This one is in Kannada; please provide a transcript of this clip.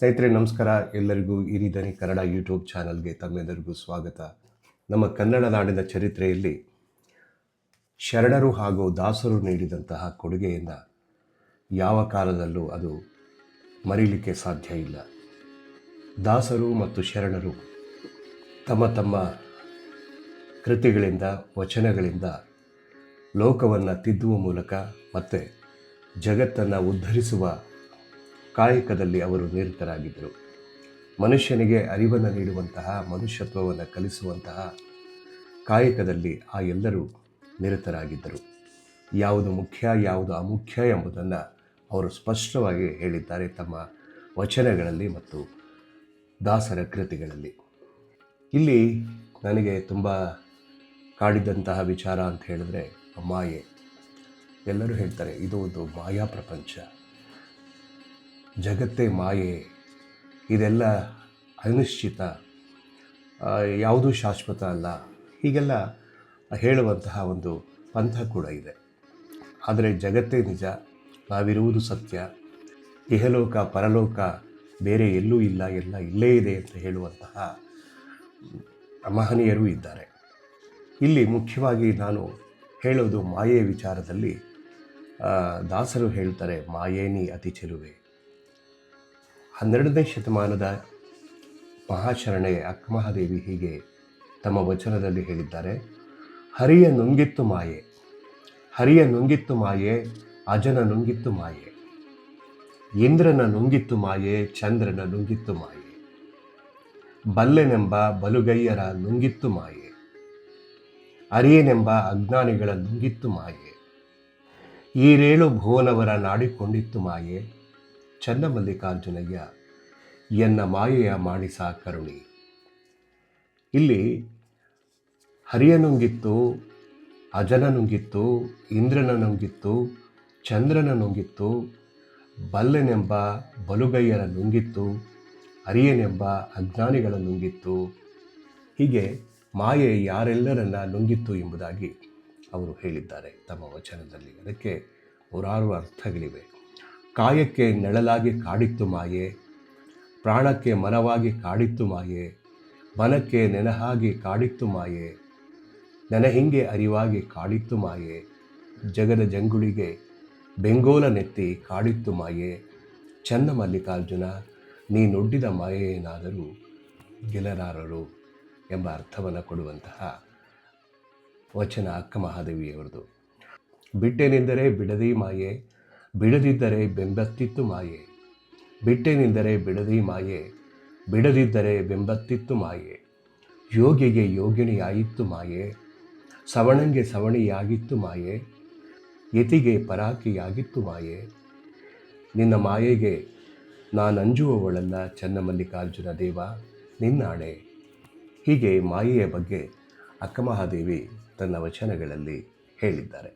ಸ್ನೇಹಿತರೆ ನಮಸ್ಕಾರ. ಎಲ್ಲರಿಗೂ ಹಿರಿದನಿ ಕನ್ನಡ ಯೂಟ್ಯೂಬ್ ಚಾನಲ್ಗೆ ತಮ್ಮೆಲ್ಲರಿಗೂ ಸ್ವಾಗತ. ನಮ್ಮ ಕನ್ನಡ ನಾಡಿನ ಚರಿತ್ರೆಯಲ್ಲಿ ಶರಣರು ಹಾಗೂ ದಾಸರು ನೀಡಿದಂತಹ ಕೊಡುಗೆಯನ್ನು ಯಾವ ಕಾಲದಲ್ಲೂ ಅದು ಮರೀಲಿಕ್ಕೆ ಸಾಧ್ಯ ಇಲ್ಲ. ದಾಸರು ಮತ್ತು ಶರಣರು ತಮ್ಮ ತಮ್ಮ ಕೃತಿಗಳಿಂದ ವಚನಗಳಿಂದ ಲೋಕವನ್ನು ತಿದ್ದುವ ಮೂಲಕ ಮತ್ತು ಜಗತ್ತನ್ನು ಉದ್ಧರಿಸುವ ಕಾಯಕದಲ್ಲಿ ಅವರು ನಿರತರಾಗಿದ್ದರು. ಮನುಷ್ಯನಿಗೆ ಅರಿವನ್ನು ನೀಡುವಂತಹ, ಮನುಷ್ಯತ್ವವನ್ನು ಕಲಿಸುವಂತಹ ಕಾಯಕದಲ್ಲಿ ಆ ಎಲ್ಲರೂ ನಿರತರಾಗಿದ್ದರು. ಯಾವುದು ಮುಖ್ಯ ಯಾವುದು ಅಮುಖ್ಯ ಎಂಬುದನ್ನು ಅವರು ಸ್ಪಷ್ಟವಾಗಿ ಹೇಳಿದ್ದಾರೆ ತಮ್ಮ ವಚನಗಳಲ್ಲಿ ಮತ್ತು ದಾಸರ ಕೃತಿಗಳಲ್ಲಿ. ಇಲ್ಲಿ ನನಗೆ ತುಂಬ ಕಾಡಿದಂತಹ ವಿಚಾರ ಅಂತ ಹೇಳಿದ್ರೆ ಮಾಯೆ. ಎಲ್ಲರೂ ಹೇಳ್ತಾರೆ ಇದು ಒಂದು ಮಾಯಾ ಪ್ರಪಂಚ, ಜಗತ್ತೇ ಮಾಯೆ, ಇದೆಲ್ಲ ಅನಿಶ್ಚಿತ, ಯಾವುದೂ ಶಾಶ್ವತ ಅಲ್ಲ, ಹೀಗೆಲ್ಲ ಹೇಳುವಂತಹ ಒಂದು ಪಂಥ ಕೂಡ ಇದೆ. ಆದರೆ ಜಗತ್ತೇ ನಿಜ, ನಾವಿರುವುದು ಸತ್ಯ, ಇಹಲೋಕ ಪರಲೋಕ ಬೇರೆ ಎಲ್ಲೂ ಇಲ್ಲ, ಎಲ್ಲ ಇಲ್ಲೇ ಇದೆ ಅಂತ ಹೇಳುವಂತಹ ಮಹನೀಯರೂ ಇದ್ದಾರೆ. ಇಲ್ಲಿ ಮುಖ್ಯವಾಗಿ ನಾನು ಹೇಳೋದು ಮಾಯೆಯ ವಿಚಾರದಲ್ಲಿ. ದಾಸರು ಹೇಳ್ತಾರೆ, ಮಾಯೇನಿ ಅತಿ ಚೆಲುವೆ. 12ನೇ ಶತಮಾನದ ಮಹಾಶರಣೆ ಅಕ್ಕಮಹಾದೇವಿ ಹೀಗೆ ತಮ್ಮ ವಚನದಲ್ಲಿ ಹೇಳಿದ್ದಾರೆ, ಹರಿಯ ನುಂಗಿತ್ತು ಮಾಯೆ, ಹರಿಯ ನುಂಗಿತ್ತು ಮಾಯೆ, ಅಜನ ನುಂಗಿತ್ತು ಮಾಯೆ, ಇಂದ್ರನ ನುಂಗಿತ್ತು ಮಾಯೆ, ಚಂದ್ರನ ನುಂಗಿತ್ತು ಮಾಯೆ, ಬಲ್ಲೆನೆಂಬ ಬಲುಗೈಯರ ನುಂಗಿತ್ತು ಮಾಯೆ, ಅರಿಯನೆಂಬ ಅಜ್ಞಾನಿಗಳ ನುಂಗಿತ್ತು ಮಾಯೆ, ಈರೇಳು ಭುವನವರ ನಾಡಿಕೊಂಡಿತ್ತು ಮಾಯೆ, ಚನ್ನಮಲ್ಲಿಕಾರ್ಜುನಯ್ಯ ಎನ್ನ ಮಾಯೆಯ ಮಾಣಿಸ ಕರುಣಿ. ಇಲ್ಲಿ ಹರಿಯ ನುಂಗಿತ್ತು, ಅಜನ ನುಂಗಿತ್ತು, ಇಂದ್ರನ ನುಂಗಿತ್ತು, ಚಂದ್ರನ ನುಂಗಿತ್ತು, ಬಲ್ಲೆನೆಂಬ ಬಲುಗೈಯರ ನುಂಗಿತ್ತು, ಅರಿಯನೆಂಬ ಅಜ್ಞಾನಿಗಳ ನುಂಗಿತ್ತು. ಹೀಗೆ ಮಾಯೆ ಯಾರೆಲ್ಲರನ್ನ ನುಂಗಿತ್ತು ಎಂಬುದಾಗಿ ಅವರು ಹೇಳಿದ್ದಾರೆ ತಮ್ಮ ವಚನದಲ್ಲಿ. ಅದಕ್ಕೆ ನೂರಾರು ಅರ್ಥಗಳಿವೆ. ಕಾಯಕ್ಕೆ ನೆಳಲಾಗಿ ಕಾಡಿತ್ತು ಮಾಯೆ, ಪ್ರಾಣಕ್ಕೆ ಮರವಾಗಿ ಕಾಡಿತ್ತು ಮಾಯೆ, ಮನಕ್ಕೆ ನೆನಹಾಗಿ ಕಾಡಿತ್ತು ಮಾಯೆ, ನೆನಹಿಂಗೆ ಅರಿವಾಗಿ ಕಾಡಿತ್ತು ಮಾಯೆ, ಜಗದ ಜಂಗುಳಿಗೆ ಬೆಂಗೋಲ ನೆತ್ತಿ ಕಾಡಿತ್ತು ಮಾಯೆ, ಚನ್ನಮಲ್ಲಿಕಾರ್ಜುನ ನೀನೊಡ್ಡಿದ ಮಾಯೇನಾದರೂ ಗೆಲರಾರರು ಎಂಬ ಅರ್ಥವನ್ನು ಕೊಡುವಂತಹ ವಚನ ಅಕ್ಕಮಹಾದೇವಿಯವರದು. ಬಿಟ್ಟೆನೆಂದರೆ ಬಿಡದಿ ಮಾಯೆ, ಬಿಡದಿದ್ದರೆ ಬೆಂಬತ್ತಿತ್ತು ಮಾಯೆ, ಬಿಟ್ಟೆನೆಂದರೆ ಬಿಡದಿ ಮಾಯೆ, ಬಿಡದಿದ್ದರೆ ಬೆಂಬತ್ತಿತ್ತು ಮಾಯೆ, ಯೋಗಿಗೆ ಯೋಗಿಣಿಯಾಯಿತ್ತು ಮಾಯೆ, ಸವಣಂಗೆ ಸವಣಿಯಾಗಿತ್ತು ಮಾಯೆ, ಯತಿಗೆ ಪರಾಕಿಯಾಗಿತ್ತು ಮಾಯೆ, ನಿನ್ನ ಮಾಯೆಗೆ ನಾನಂಜುವವಳಲ್ಲ ಚನ್ನಮಲ್ಲಿಕಾರ್ಜುನ ದೇವ ನಿನ್ನಾಣೆ. ಹೀಗೆ ಮಾಯೆಯ ಬಗ್ಗೆ ಅಕ್ಕಮಹಾದೇವಿ ತನ್ನ ವಚನಗಳಲ್ಲಿ ಹೇಳಿದ್ದಾರೆ.